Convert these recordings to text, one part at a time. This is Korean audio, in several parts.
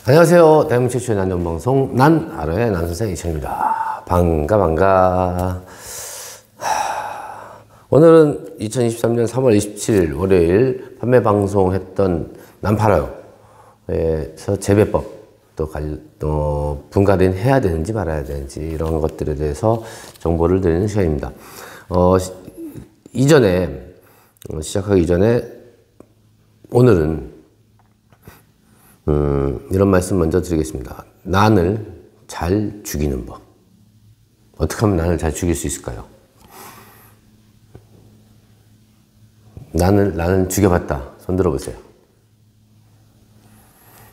안녕하세요. 대한민국 최초의 난전방송 난 알아의 난선생 이천입니다. 반가. 오늘은 2023년 3월 27일 월요일 판매 방송했던 난 팔아요에서 재배법 또 분갈이는 해야 되는지 말아야 되는지 이런 것들에 대해서 정보를 드리는 시간입니다. 시작하기 이전에 오늘은 이런 말씀 먼저 드리겠습니다. 난을 잘 죽이는 법. 어떻게 하면 난을 잘 죽일 수 있을까요? 나는 죽여봤다. 손 들어보세요.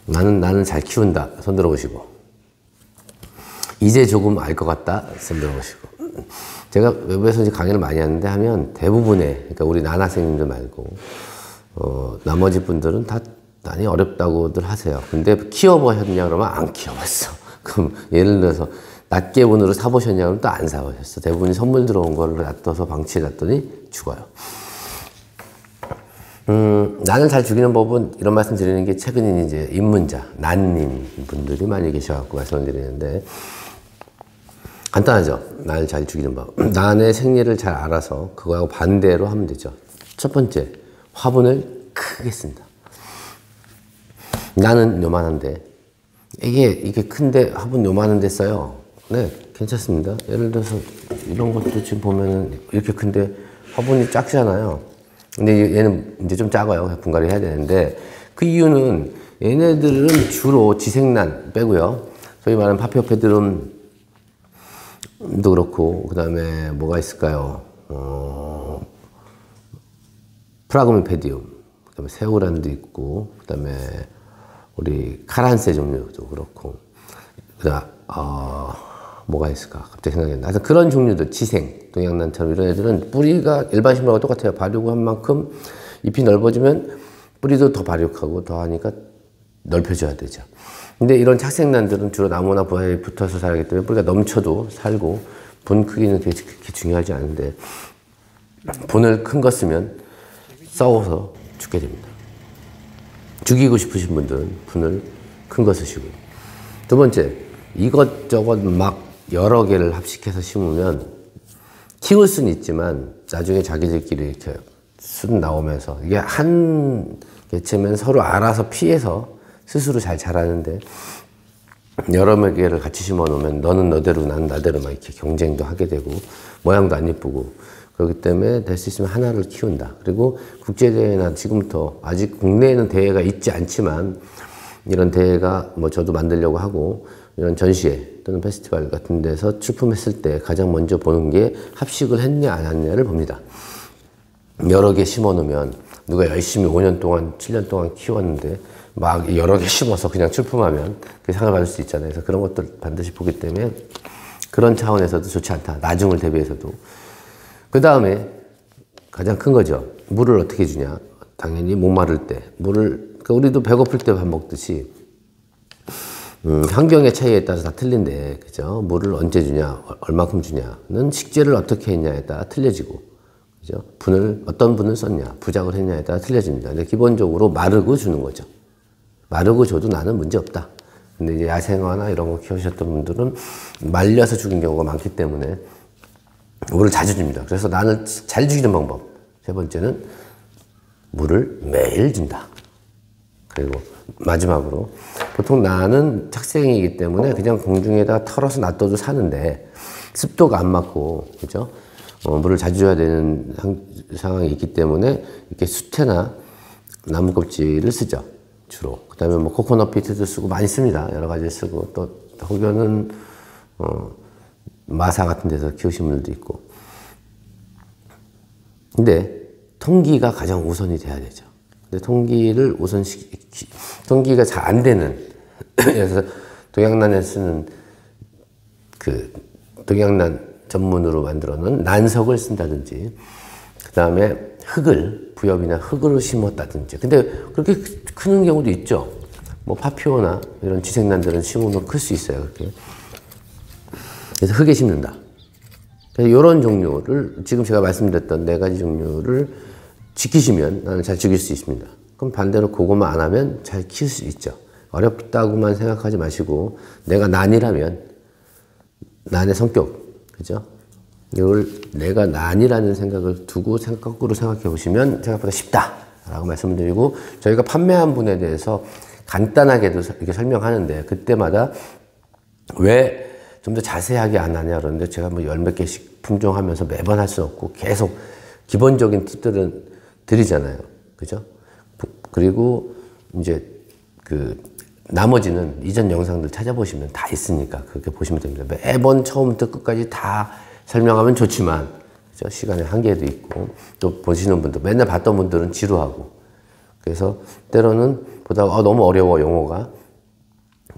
나는 잘 키운다. 손 들어보시고. 이제 조금 알 것 같다. 손 들어보시고. 제가 외부에서 이제 강의를 많이 하는데 하면 대부분의, 그러니까 우리 난 학생님들 말고, 나머지 분들은 다 난이 어렵다고들 하세요. 근데 키워보셨냐 그러면 안 키워봤어. 그럼 예를 들어서 낱개분으로 사보셨냐 그러면 또 안 사보셨어. 대부분이 선물 들어온 거를 놔둬서 방치해 놨더니 죽어요. 난을 잘 죽이는 법은 이런 말씀 드리는 게 최근에 이제 입문자, 난인 분들이 많이 계셔갖고 말씀을 드리는데 간단하죠. 난을 잘 죽이는 법. 난의 생리를 잘 알아서 그거하고 반대로 하면 되죠. 첫 번째, 화분을 크게 쓴다. 나는 요만한데 이게 큰데 화분 요만한데 써요. 네, 괜찮습니다. 예를 들어서 이런 것도 지금 보면은 이렇게 큰데 화분이 작잖아요. 근데 얘는 이제 좀 작아요. 분갈이 해야 되는데 그 이유는 얘네들은 주로 지생난 빼고요. 소위 말하는 파피오페드럼도 그렇고 그 다음에 뭐가 있을까요? 프라그미페디움, 그 다음에 새우란도 있고 그 다음에 우리 카란세 종류도 그렇고 그다음 뭐가 있을까 갑자기 생각이 안 나. 하여튼 그런 종류들 지생 동양난처럼 이런 애들은 뿌리가 일반 식물하고 똑같아요. 발육한 만큼 잎이 넓어지면 뿌리도 더 발육하고 더 하니까 넓혀져야 되죠. 근데 이런 착색난들은 주로 나무나 부화에 붙어서 살기 때문에 뿌리가 넘쳐도 살고 분 크기는 그렇게 중요하지 않은데 분을 큰 거 쓰면 썩어서 죽게 됩니다. 죽이고 싶으신 분들은 분을 큰 거 쓰시고. 두 번째, 이것저것 막 여러 개를 합식해서 심으면 키울 수는 있지만 나중에 자기들끼리 이렇게 순 나오면서 이게 한 개체면 서로 알아서 피해서 스스로 잘 자라는데 여러 개를 같이 심어 놓으면 너는 너대로 나는 나대로 막 이렇게 경쟁도 하게 되고 모양도 안 예쁘고 그렇기 때문에 될 수 있으면 하나를 키운다. 그리고 국제대회나 지금부터 아직 국내에는 대회가 있지 않지만 이런 대회가 뭐 저도 만들려고 하고 이런 전시회 또는 페스티벌 같은 데서 출품했을 때 가장 먼저 보는 게 합식을 했냐 안 했냐를 봅니다. 여러 개 심어 놓으면 누가 열심히 5년 동안 7년 동안 키웠는데 막 여러 개 심어서 그냥 출품하면 그 상을 받을 수 있잖아요. 그래서 그런 것들 반드시 보기 때문에 그런 차원에서도 좋지 않다. 나중을 대비해서도. 그 다음에 가장 큰 거죠. 물을 어떻게 주냐. 당연히 목마를 때 물을, 그러니까 우리도 배고플 때 밥 먹듯이 환경의 차이에 따라서 다 틀린데, 그죠? 물을 언제 주냐, 얼마큼 주냐는 식재를 어떻게 했냐에 따라 틀려지고, 그죠? 어떤 분을 썼냐, 부작을 했냐에 따라 틀려집니다. 근데 기본적으로 마르고 주는 거죠. 마르고 줘도 나는 문제 없다. 근데 이제 야생화나 이런 거 키우셨던 분들은 말려서 죽인 경우가 많기 때문에 물을 자주 줍니다. 그래서 난을 잘 죽이는 방법. 세 번째는 물을 매일 준다. 그리고 마지막으로 보통 난은 착생이기 때문에 그냥 공중에다 털어서 놔둬도 사는데 습도가 안 맞고 그죠? 물을 자주 줘야 되는 상황이 있기 때문에 이렇게 수태나 나무 껍질을 쓰죠. 주로. 그 다음에 뭐 코코넛 피트도 쓰고 많이 씁니다. 여러 가지 쓰고 또 혹여는 마사 같은 데서 키우신 분들도 있고. 근데 통기가 가장 우선이 돼야 되죠. 근데 통기를 통기가 잘 안 되는, 그래서 동양난에 쓰는 동양난 전문으로 만들어 놓은 난석을 쓴다든지, 그 다음에 부엽이나 흙으로 심었다든지. 근데 그렇게 크는 경우도 있죠. 뭐 파피오나 이런 지생난들은 심으면 클 수 있어요. 그렇게. 그래서 흙에 심는다. 그래서 이런 종류를 지금 제가 말씀드렸던 4가지 종류를 지키시면 나는 잘 죽일 수 있습니다. 그럼 반대로 그것만 안 하면 잘 키울 수 있죠. 어렵다고만 생각하지 마시고 내가 난이라면 난의 성격, 그죠? 이걸 내가 난이라는 생각을 두고 거꾸로 생각해 보시면 생각보다 쉽다라고 말씀을 드리고 저희가 판매한 분에 대해서 간단하게도 이렇게 설명하는데 그때마다 왜 좀 더 자세하게 안 하냐 그러는데 제가 뭐 열 몇 개씩 품종하면서 매번 할 수 없고 계속 기본적인 팁들은 드리잖아요. 그죠? 그리고 이제 그 나머지는 이전 영상들 찾아보시면 다 있으니까 그렇게 보시면 됩니다. 매번 처음부터 끝까지 다 설명하면 좋지만 그죠? 시간의 한계도 있고 또 보시는 분들 맨날 봤던 분들은 지루하고 그래서 때로는 보다가 너무 어려워 용어가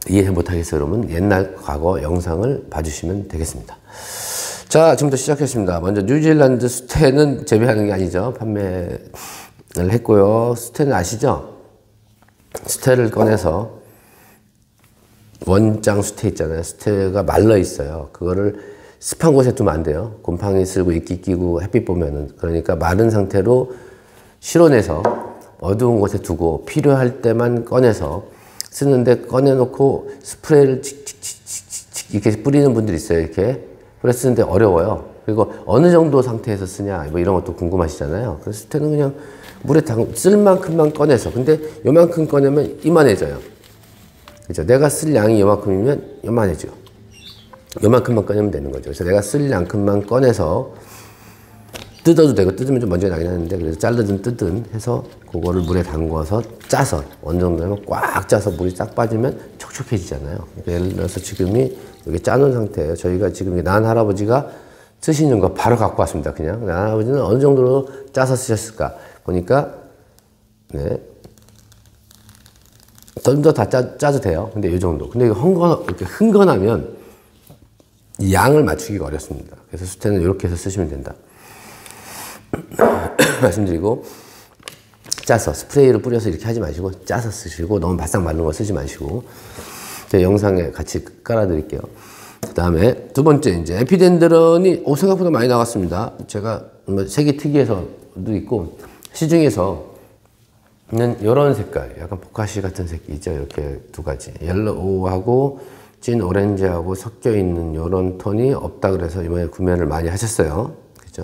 이해 못하겠어요 그러면 옛날 과거 영상을 봐주시면 되겠습니다. 자, 지금부터 시작했습니다. 먼저 뉴질랜드 수태는 재배하는 게 아니죠. 판매를 했고요. 수태는 아시죠? 수태를 꺼내서 원장 수태 있잖아요. 수태가 말라 있어요. 그거를 습한 곳에 두면 안 돼요. 곰팡이 쓸고 이끼 끼고 햇빛 보면은. 그러니까 마른 상태로 실온에서 어두운 곳에 두고 필요할 때만 꺼내서 쓰는데 꺼내놓고 스프레이를 칙칙칙칙 이렇게 뿌리는 분들이 있어요. 이렇게. 그래서 쓰는데 어려워요. 그리고 어느 정도 상태에서 쓰냐 뭐 이런 것도 궁금하시잖아요. 그래서 수태는 그냥 물에 쓸 만큼만 꺼내서 근데 요만큼 꺼내면 이만해져요. 그죠? 내가 쓸 양이 요만큼이면 요만해져. 요만큼만 꺼내면 되는 거죠. 그래서 내가 쓸 양큼만 꺼내서 뜯어도 되고 뜯으면 좀 먼저 나긴 하는데 그래서 자르든 뜯든 해서 그거를 물에 담궈서 짜서 어느 정도 하면 꽉 짜서 물이 싹 빠지면 촉촉해지잖아요. 그러니까 예를 들어서 지금이 여기 짜놓은 상태예요. 저희가 지금 난 할아버지가 쓰시는 거 바로 갖고 왔습니다. 그냥 난 할아버지는 어느 정도로 짜서 쓰셨을까 보니까 네. 좀 더 다 짜도 돼요. 근데 이 정도. 근데 이거 이렇게 흥건하면 이 양을 맞추기가 어렵습니다. 그래서 수태는 이렇게 해서 쓰시면 된다. 말씀드리고 짜서 스프레이를 뿌려서 이렇게 하지 마시고 짜서 쓰시고 너무 바싹 마른 거 쓰지 마시고 제가 영상에 같이 깔아 드릴게요. 그 다음에 두 번째 이제 에피덴드런이 생각보다 많이 나왔습니다. 제가 색이 특이해서도 있고 시중에서 는 이런 색깔 약간 보카시 같은 색이 있죠. 이렇게 두 가지 옐로우하고 찐 오렌지하고 섞여 있는 이런 톤이 없다 그래서 이번에 구매를 많이 하셨어요. 그죠?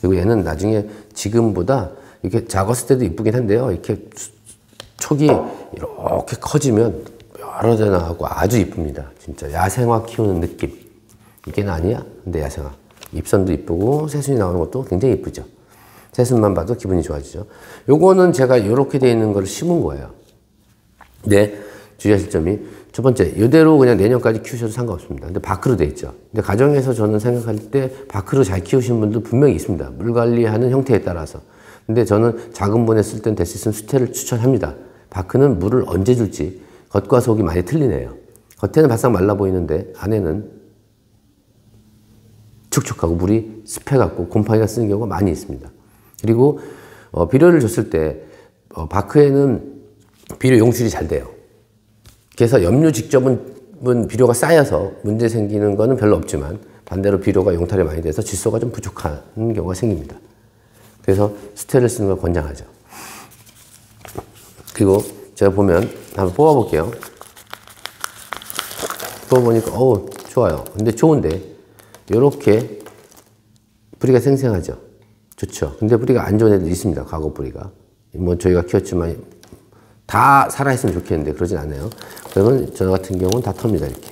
그리고 얘는 나중에 지금보다 이렇게 작았을 때도 이쁘긴 한데요. 이렇게 촉이 이렇게 커지면 여러 개 나가고 아주 이쁩니다. 진짜 야생화 키우는 느낌. 이게는 아니야? 근데 야생화. 잎선도 이쁘고 새순이 나오는 것도 굉장히 이쁘죠. 새순만 봐도 기분이 좋아지죠. 요거는 제가 이렇게 되어 있는 걸 심은 거예요. 네, 주의하실 점이 첫 번째, 이대로 그냥 내년까지 키우셔도 상관없습니다. 근데 바크로 돼 있죠. 근데 가정에서 저는 생각할 때 바크로 잘 키우시는 분들 분명히 있습니다. 물 관리하는 형태에 따라서. 근데 저는 작은 분에 쓸 땐 될 수 있으면 수태를 추천합니다. 바크는 물을 언제 줄지 겉과 속이 많이 틀리네요. 겉에는 바싹 말라 보이는데 안에는 촉촉하고 물이 습해갖고 곰팡이가 쓰는 경우가 많이 있습니다. 그리고 비료를 줬을 때 바크에는 비료 용출이 잘 돼요. 그래서 염류 직접은 비료가 쌓여서 문제 생기는 거는 별로 없지만 반대로 비료가 용탈이 많이 돼서 질소가 좀 부족한 경우가 생깁니다. 그래서 수태를 쓰는 걸 권장하죠. 그리고 제가 보면 한번 뽑아볼게요. 뽑아보니까 좋아요. 근데 좋은데 이렇게 뿌리가 생생하죠. 좋죠. 근데 뿌리가 안 좋은 애들 있습니다. 과거 뿌리가. 뭐 저희가 키웠지만 다 살아있으면 좋겠는데 그러진 않아요. 그러면 저 같은 경우는 다 텁니다. 이렇게.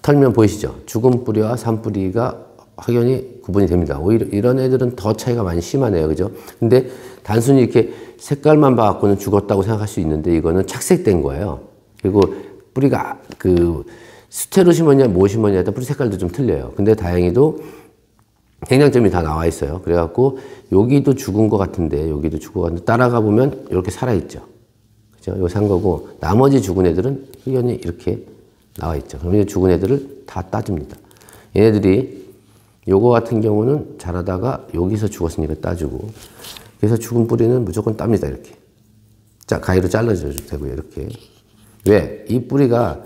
털면 보이시죠? 죽은 뿌리와 산 뿌리가 확연히 구분이 됩니다. 오히려 이런 애들은 더 차이가 많이 심하네요. 그죠? 근데 단순히 이렇게 색깔만 봐갖고는 죽었다고 생각할 수 있는데 이거는 착색된 거예요. 그리고 뿌리가 수태로 심었냐 뭐 심었냐에 따라 뿌리 색깔도 좀 틀려요. 근데 다행히도 영양점이 다 나와 있어요. 그래갖고 여기도 죽은 것 같은데 여기도 죽은 것 같은데 따라가 보면 이렇게 살아있죠. 그죠? 요 산 거고 나머지 죽은 애들은 확연히 이렇게 나와 있죠. 그럼 이 죽은 애들을 다 따줍니다. 얘네들이 요거 같은 경우는 자라다가 여기서 죽었으니까 따주고 그래서 죽은 뿌리는 무조건 땁니다. 이렇게. 자, 가위로 잘라줘도 되고요. 이렇게. 왜? 이 뿌리가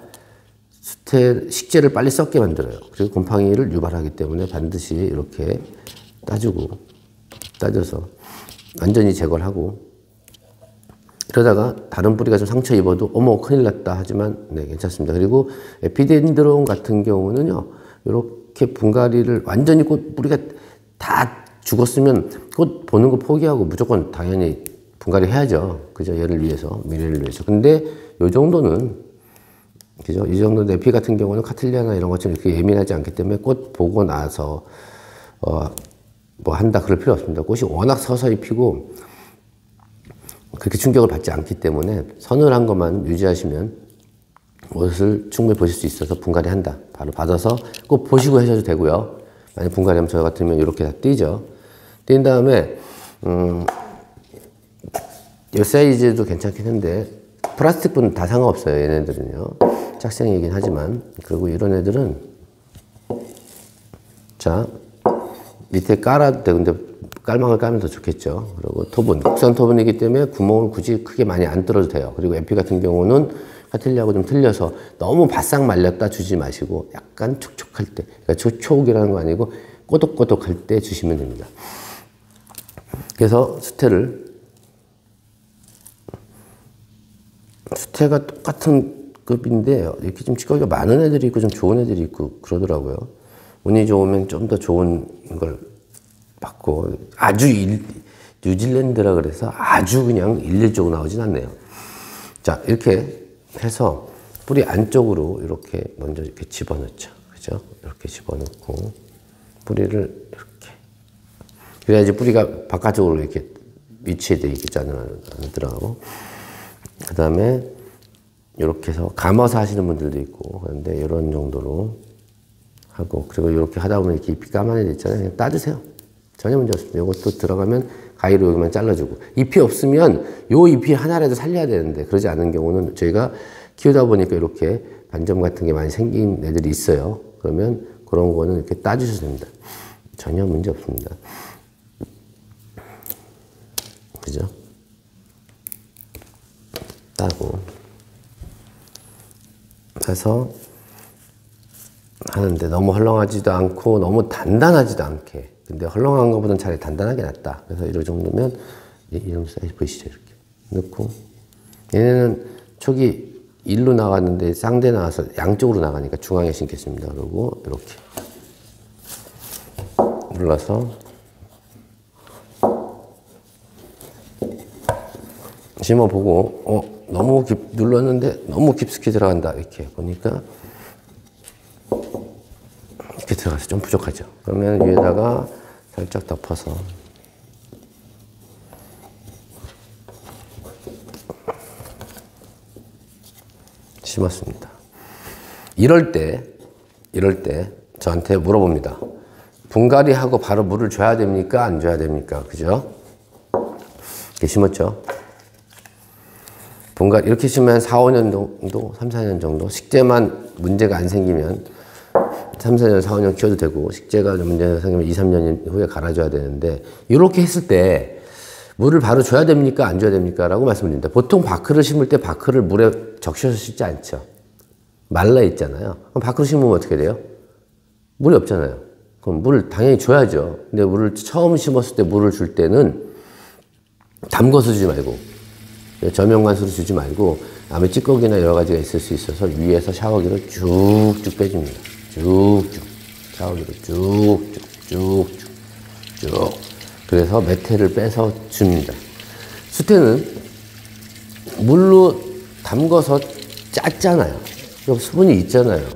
식재를 빨리 썩게 만들어요. 그리고 곰팡이를 유발하기 때문에 반드시 이렇게 따줘서 완전히 제거를 하고 그러다가 다른 뿌리가 좀 상처 입어도 어머 큰일 났다 하지만 네 괜찮습니다. 그리고 에피덴드론 같은 경우는요 이렇게 분갈이를 완전히 꽃 뿌리가 다 죽었으면 꽃 보는 거 포기하고 무조건 당연히 분갈이 해야죠. 그죠? 얘를 위해서, 미래를 위해서. 근데 요 정도는, 그죠? 이 정도 에피 같은 경우는 카틀리아나 이런 것처럼 이렇게 예민하지 않기 때문에 꽃 보고 나서, 뭐 한다 그럴 필요 없습니다. 꽃이 워낙 서서히 피고 그렇게 충격을 받지 않기 때문에 서늘한 것만 유지하시면 옷을 충분히 보실 수 있어서 분갈이 한다. 바로 받아서 꼭 보시고 하셔도 되고요. 만약 분갈이하면 저 같으면 이렇게 다 띄죠. 띈 다음에, 이 사이즈도 괜찮긴 한데, 플라스틱 분은 다 상관없어요. 얘네들은요. 짝생이긴 하지만. 그리고 이런 애들은, 자, 밑에 깔아도 되는데, 깔망을 깔면 더 좋겠죠. 그리고 토분. 국산 토분이기 때문에 구멍을 굳이 크게 많이 안 뚫어도 돼요. 그리고 에피 같은 경우는 카틀리아하고 좀 틀려서 너무 바싹 말렸다 주지 마시고 약간 촉촉할 때, 그러니까 촉촉이라는 거 아니고 꼬독꼬독할 때 주시면 됩니다. 그래서 수태가 똑같은 급인데 이렇게 좀 찌꺼기가 많은 애들이 있고 좀 좋은 애들이 있고 그러더라고요. 운이 좋으면 좀 더 좋은 걸 받고 아주 뉴질랜드라 그래서 아주 그냥 일률적으로 나오진 않네요. 자, 이렇게 해서 뿌리 안쪽으로 이렇게 먼저 이렇게 집어넣죠. 그죠? 이렇게 집어넣고 뿌리를 이렇게. 그래야지 뿌리가 바깥쪽으로 이렇게 위치돼 있지 않더라고. 그 다음에 이렇게 해서 감아서 하시는 분들도 있고 그런데 이런 정도로 하고 그리고 이렇게 하다 보면 이렇게 잎이 까만 애들 있잖아요. 그냥 따주세요. 전혀 문제 없습니다. 이것도 들어가면 가위로 여기만 잘라주고 잎이 없으면 요 잎이 하나라도 살려야 되는데 그러지 않은 경우는 저희가 키우다 보니까 이렇게 반점 같은 게 많이 생긴 애들이 있어요. 그러면 그런 거는 이렇게 따주셔도 됩니다. 전혀 문제 없습니다. 그죠? 따고 해서 하는데 너무 헐렁하지도 않고 너무 단단하지도 않게 근데 헐렁한 것보다는 차라리 단단하게 낫다. 그래서 이런 정도면 이런 사이즈 보이시죠? 이렇게 넣고 얘네는 촉이 일로 나갔는데 쌍대 나와서 양쪽으로 나가니까 중앙에 심겠습니다. 그리고 이렇게 눌러서 심어보고 너무 눌렀는데 너무 깊숙이 들어간다 이렇게 보니까 이렇게 들어가서 좀 부족하죠. 그러면 위에다가 살짝 덮어서 심었습니다. 이럴 때 저한테 물어봅니다. 분갈이하고 바로 물을 줘야 됩니까? 안 줘야 됩니까? 그죠? 이렇게 심었죠. 분갈이 이렇게 심으면 4, 5년 정도, 3, 4년 정도 식재만 문제가 안 생기면 3, 4년, 4, 5년 키워도 되고 식재가 문제가 생기면 2, 3년 후에 갈아줘야 되는데 이렇게 했을 때 물을 바로 줘야 됩니까? 안 줘야 됩니까? 라고 말씀드립니다. 보통 바크를 심을 때 바크를 물에 적셔서 심지 않죠. 말라 있잖아요. 그럼 바크를 심으면 어떻게 돼요? 물이 없잖아요. 그럼 물을 당연히 줘야죠. 근데 물을 처음 심었을 때 물을 줄 때는 담궈서 주지 말고 저명관수로 주지 말고 아무 찌꺼기나 여러 가지가 있을 수 있어서 위에서 샤워기로 쭉쭉 빼줍니다. 쭉쭉 샤워기로 쭉쭉 그래서 매태를 빼서 줍니다. 수태는 물로 담궈서 짰잖아요. 수분이 있잖아요.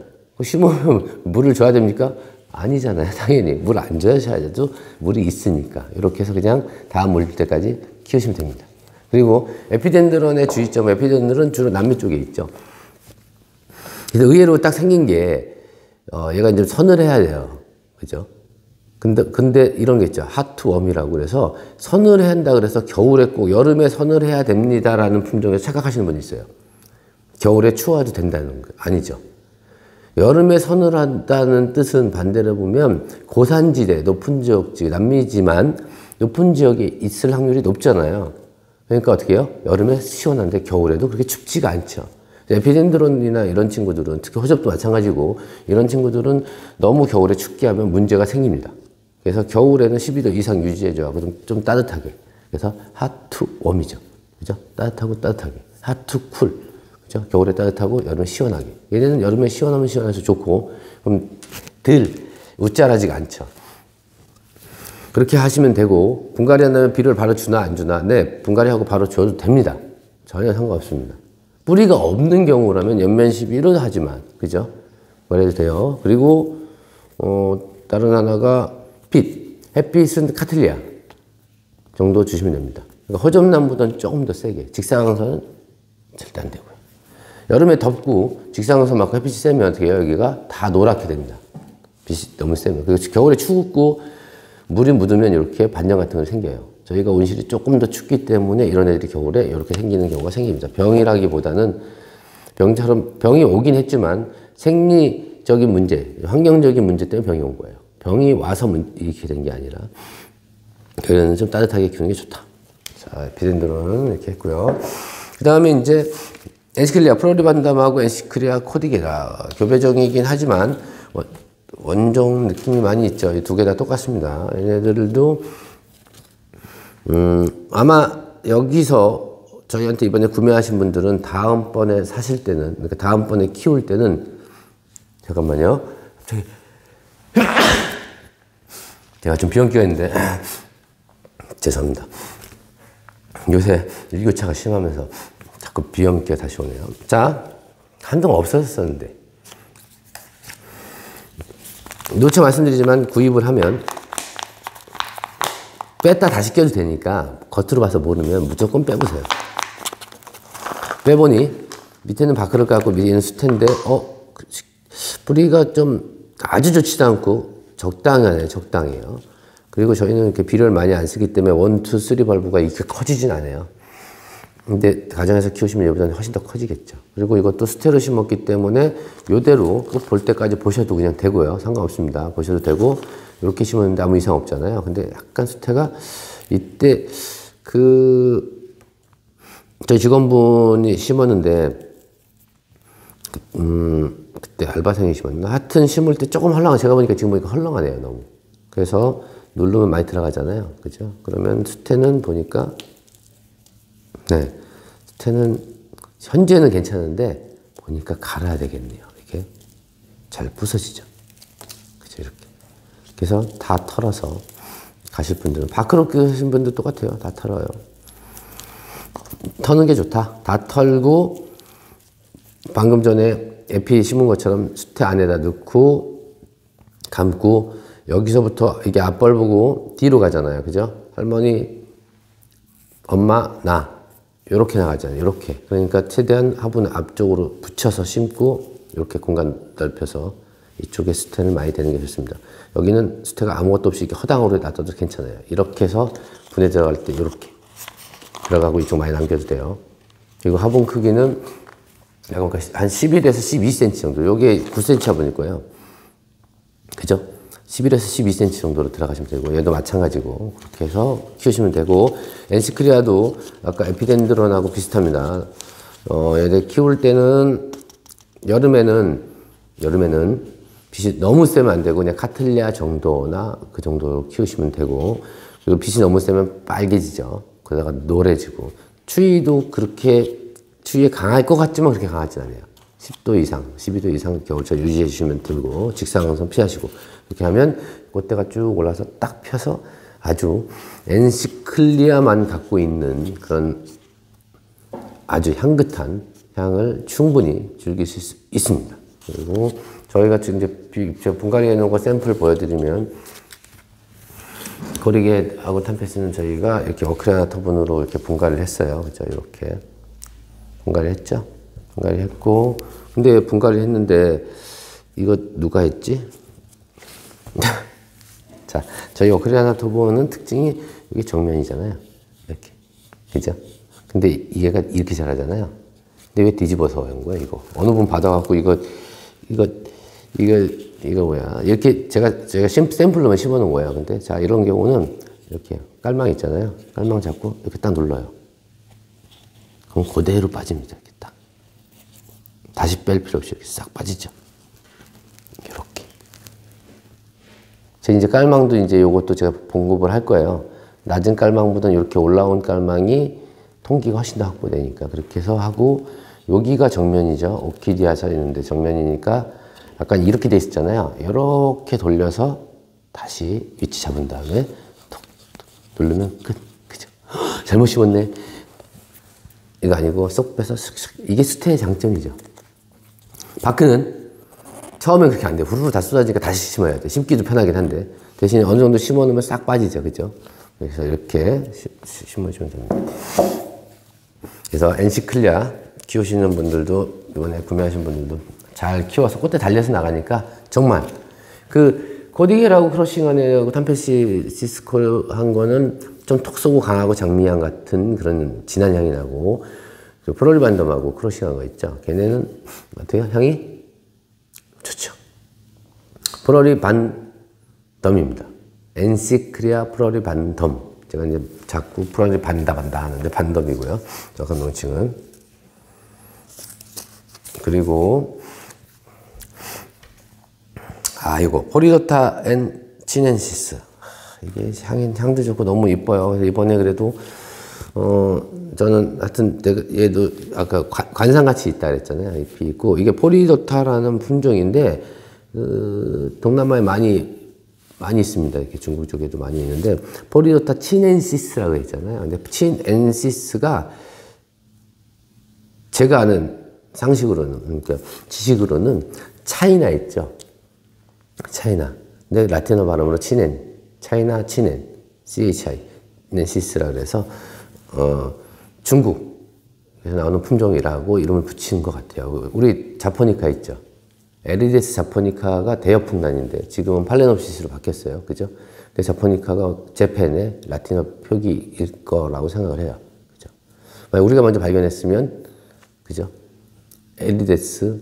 심으면 물을 줘야 됩니까? 아니잖아요. 당연히 물 안 줘야죠. 물이 있으니까 이렇게 해서 그냥 다음 물 줄 때까지 키우시면 됩니다. 그리고 에피덴드론의 주의점, 에피덴드론은 주로 남미 쪽에 있죠. 그래서 의외로 딱 생긴 게 얘가 이제 서늘해야 돼요. 그죠? 근데 이런 게 있죠. 핫웜이라고 그래서 서늘해야 한다 그래서 겨울에 꼭 여름에 서늘해야 됩니다라는 품종에서 착각하시는 분이 있어요. 겨울에 추워도 된다는 거 아니죠. 여름에 서늘하다는 뜻은 반대로 보면 고산지대, 높은 지역, 남미지만 높은 지역에 있을 확률이 높잖아요. 그러니까 어떻게 해요? 여름에 시원한데 겨울에도 그렇게 춥지가 않죠. 에피덴드론이나 이런 친구들은 특히 호접도 마찬가지고 이런 친구들은 너무 겨울에 춥게 하면 문제가 생깁니다. 그래서 겨울에는 12도 이상 유지해줘야 좀 따뜻하게. 그래서 핫 투 웜이죠. 그죠? 따뜻하고 따뜻하게. 핫투 쿨. 그죠? 겨울에 따뜻하고 여름에 시원하게. 얘네는 여름에 시원하면 시원해서 좋고, 그럼 덜 웃자라지가 않죠. 그렇게 하시면 되고, 분갈이 한다면 비료를 바로 주나 안 주나? 네, 분갈이하고 바로 줘도 됩니다. 전혀 상관없습니다. 뿌리가 없는 경우라면 연면 시비를 하지만, 그죠? 그래도 돼요. 그리고, 다른 하나가 빛. 햇빛은 카틀리아 정도 주시면 됩니다. 그러니까 허접남보다는 조금 더 세게. 직사광선은 절대 안 되고요. 여름에 덥고 직사광선 맞고 햇빛이 세면 어떻게 해요? 여기가 다 노랗게 됩니다. 빛이 너무 세면. 그리고 겨울에 추웠고 물이 묻으면 이렇게 반점 같은 거 생겨요. 저희가 온실이 조금 더 춥기 때문에 이런 애들이 겨울에 이렇게 생기는 경우가 생깁니다. 병이라기보다는 병처럼 병이 오긴 했지만 생리적인 문제, 환경적인 문제 때문에 병이 온 거예요. 병이 와서 이렇게 된 게 아니라 여기는 좀 따뜻하게 키우는 게 좋다. 자, 에피덴드론은 이렇게 했고요. 그 다음에 이제 엔시클리아 플로리반담하고 엔시클리아 코디게라 교배종이긴 하지만 원종 느낌이 많이 있죠. 이 두 개 다 똑같습니다. 얘네들도 아마 여기서 저희한테 이번에 구매하신 분들은 다음번에 사실 때는, 그러니까 다음번에 키울 때는, 잠깐만요. 갑자기 제가 좀 비염기가 있는데 죄송합니다. 요새 일교차가 심하면서 자꾸 비염기가 다시 오네요. 자, 한동안 없어졌었는데 누차 말씀드리지만 구입을 하면 뺐다 다시 껴도 되니까 겉으로 봐서 모르면 무조건 빼보세요. 빼보니 밑에는 바크를 깔고 위에는 수태인데 뿌리가 좀 아주 좋지도 않고 적당하네요. 적당해요. 그리고 저희는 이렇게 비료를 많이 안 쓰기 때문에 1, 2, 3 발브가 이렇게 커지진 않아요. 근데 가정에서 키우시면 얘보다는 훨씬 더 커지겠죠. 그리고 이것도 수태로 심었기 때문에 요대로 꼭 볼 때까지 보셔도 그냥 되고요. 상관없습니다. 보셔도 되고 이렇게 심었는데 아무 이상 없잖아요. 근데 약간 수태가 이때 저희 직원분이 심었는데 그때 알바생이 심었나? 하여튼 심을 때 조금 헐렁하, 제가 보니까 지금 보니까 헐렁하네요, 너무. 그래서 누르면 많이 들어가잖아요. 그죠? 그러면 수태는 보니까, 네. 수태는 현재는 괜찮은데, 보니까 갈아야 되겠네요. 이렇게 잘 부서지죠. 그죠? 이렇게. 그래서 다 털어서 가실 분들은, 바크로 끼우신 분들 똑같아요. 다 털어요. 터는 게 좋다. 다 털고, 방금 전에 에피 심은 것처럼 수태 안에다 넣고 감고 여기서부터 이게 앞벌 보고 뒤로 가잖아요. 그죠? 할머니, 엄마, 나 이렇게 나가잖아요. 이렇게. 그러니까 최대한 화분을 앞쪽으로 붙여서 심고 이렇게 공간 넓혀서 이쪽에 수태를 많이 대는 게 좋습니다. 여기는 수태가 아무것도 없이 이렇게 허당으로 놔둬도 괜찮아요. 이렇게 해서 분해 들어갈 때 이렇게 들어가고 이쪽 많이 남겨도 돼요. 그리고 화분 크기는 한 11에서 12cm 정도. 요게 9cm 화분일 거예요. 그죠? 11에서 12cm 정도로 들어가시면 되고, 얘도 마찬가지고, 그렇게 해서 키우시면 되고, 엔시크리아도 아까 에피덴드론하고 비슷합니다. 얘들 키울 때는, 여름에는 빛이 너무 세면 안 되고, 그냥 카틀리아 정도나 그 정도로 키우시면 되고, 그리고 빛이 너무 세면 빨개지죠. 그러다가 노래지고, 추위에 강할 것 같지만 그렇게 강하진 않아요. 10도 이상, 12도 이상 겨울철 유지해 주시면 되고, 직사광선 피하시고, 이렇게 하면 꽃대가 쭉 올라서 딱 펴서 아주 엔시클리아만 갖고 있는 그런 아주 향긋한 향을 충분히 즐기실 수 있습니다. 그리고 저희가 지금 이제 분갈이 해놓은 거 샘플 보여드리면, 코디게하고 탐페스는 저희가 이렇게 어크리아나 터분으로 이렇게 분갈이를 했어요. 그죠? 이렇게. 분갈이 했죠? 분갈이 했고, 근데 분갈이 했는데, 이거 누가 했지? 자, 저희 어크리아나 터보는 특징이 이게 정면이잖아요. 이렇게. 그죠? 근데 얘가 이렇게 자라잖아요. 근데 왜 뒤집어서 한 거야, 이거? 어느 분 받아갖고, 이거 뭐야. 이렇게 제가 샘플로만 심어 놓은 거예요. 근데 자, 이런 경우는 이렇게 깔망 있잖아요. 깔망 잡고 이렇게 딱 눌러요. 그럼 그대로 빠집니다. 이렇게 딱. 다시 뺄 필요 없이 이렇게 싹 빠지죠. 이렇게. 제가 이제 깔망도 이제 요것도 제가 공급을 할 거예요. 낮은 깔망보다는 이렇게 올라온 깔망이 통기가 훨씬 더 확보되니까 그렇게 해서 하고, 여기가 정면이죠. 오키디아 서 있는데 정면이니까 약간 이렇게 돼 있었잖아요. 이렇게 돌려서 다시 위치 잡은 다음에 톡 누르면 끝. 그죠? 잘못 심었네. 이거 아니고 쏙 빼서 슥슥. 이게 스테의 장점이죠. 바크는 처음엔 그렇게 안 돼요. 후루룩 다 쏟아지니까 다시 심어야 돼. 심기도 편하긴 한데 대신에 어느 정도 심어 놓으면 싹 빠지죠. 그죠? 그래서 이렇게 심어주면 됩니다. 그래서 엔시클리아 키우시는 분들도, 이번에 구매하신 분들도 잘 키워서 꽃대 달려서 나가니까 정말 그 코디게라고 크러싱하고 탐페시스코 한 거는 좀 톡 쏘고 강하고 장미향 같은 그런 진한 향이 나고, 프로리반덤하고 크러싱한 거 있죠. 걔네는 어때요? 향이 좋죠. 프로리반덤입니다. 엔시클리아 프로리반덤. 제가 이제 자꾸 프로리반다 하는데 반덤이고요. 정확한 명칭은. 그리고 이거 포리도타 앤 치넨시스. 이게 향도 좋고 너무 이뻐요. 그래서 이번에 그래도 저는 하여튼 얘도 아까 관상같이 있다 그랬잖아요. 잎이 있고, 이게 포리도타라는 품종인데 동남아에 많이 있습니다. 이렇게 중국 쪽에도 많이 있는데, 포리도타 치넨시스라고 했잖아요. 근데 치넨시스가 제가 아는 상식으로는, 그러니까 지식으로는 차이나 있죠. 차이나. 근데 라틴어 발음으로 치넨, 차이나 치넨, CHI, 넨시스라 그래서 중국에서 나오는 품종이라고 이름을 붙인 것 같아요. 우리 자포니카 있죠. 에리데스 자포니카가 대여풍단인데 지금은 팔레놉시스로 바뀌었어요. 그죠? 근데 자포니카가 재팬의 라틴어 표기일 거라고 생각을 해요. 그죠? 만약 우리가 먼저 발견했으면, 그죠? 에리데스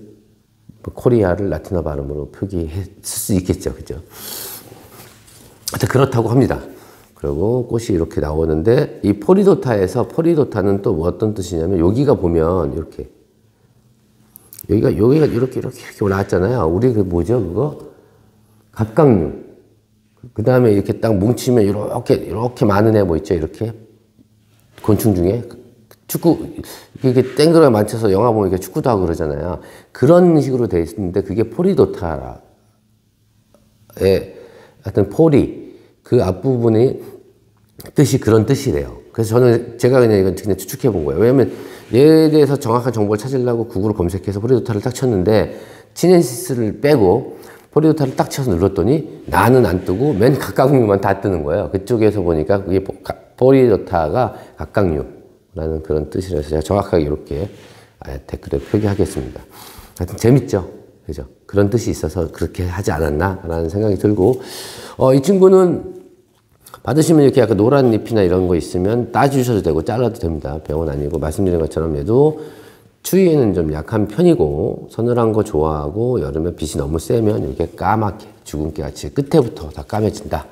코리아를 라틴어 발음으로 표기했을 수 있겠죠. 그죠? 하여튼 그렇다고 합니다. 그리고 꽃이 이렇게 나오는데, 이 포리도타는 또 어떤 뜻이냐면, 여기가 보면 이렇게 여기가 이렇게 올라왔잖아요. 우리 그 뭐죠, 그거? 갑각류. 그 다음에 이렇게 딱 뭉치면 이렇게 많은 애 뭐 있죠, 이렇게. 곤충 중에. 축구, 이렇게 땡그랗게 맞춰서 영화 보면 이렇게 축구도 하고 그러잖아요. 그런 식으로 되어 있는데, 그게 포리도타의 하여튼 그 앞부분이 뜻이 그런 뜻이래요. 그래서 제가 그냥 이건 그냥 추측해 본 거예요. 왜냐면 얘에 대해서 정확한 정보를 찾으려고 구글을 검색해서 포리도타를 딱 쳤는데, 치넨시스를 빼고 포리도타를 딱 쳐서 눌렀더니 나는 안 뜨고 맨 각각류만 다 뜨는 거예요. 그쪽에서 보니까 그게 포리도타가 각각류라는 그런 뜻이라서 제가 정확하게 이렇게 댓글에 표기하겠습니다. 하여튼 재밌죠? 그죠? 그런 뜻이 있어서 그렇게 하지 않았나라는 생각이 들고, 이 친구는 받으시면 이렇게 약간 노란 잎이나 이런 거 있으면 따주셔도 되고 잘라도 됩니다. 병은 아니고, 말씀드린 것처럼 얘도 추위에는 좀 약한 편이고, 서늘한 거 좋아하고, 여름에 빛이 너무 세면 이렇게 까맣게 주근깨 같이 끝에부터 다 까매진다.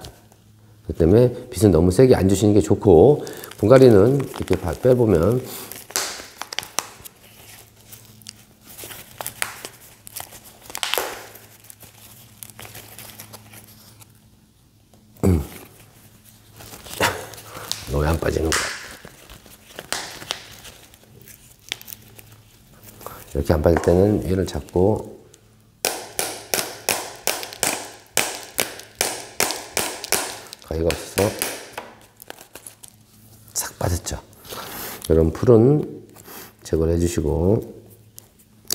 그 때문에 빛은 너무 세게 안 주시는 게 좋고, 분갈이는 이렇게 빼보면 왜 안 빠지는 거야? 이렇게 안 빠질 때는 얘를 잡고 가위가 없어서 싹 빠졌죠. 이런 풀은 제거를 해주시고,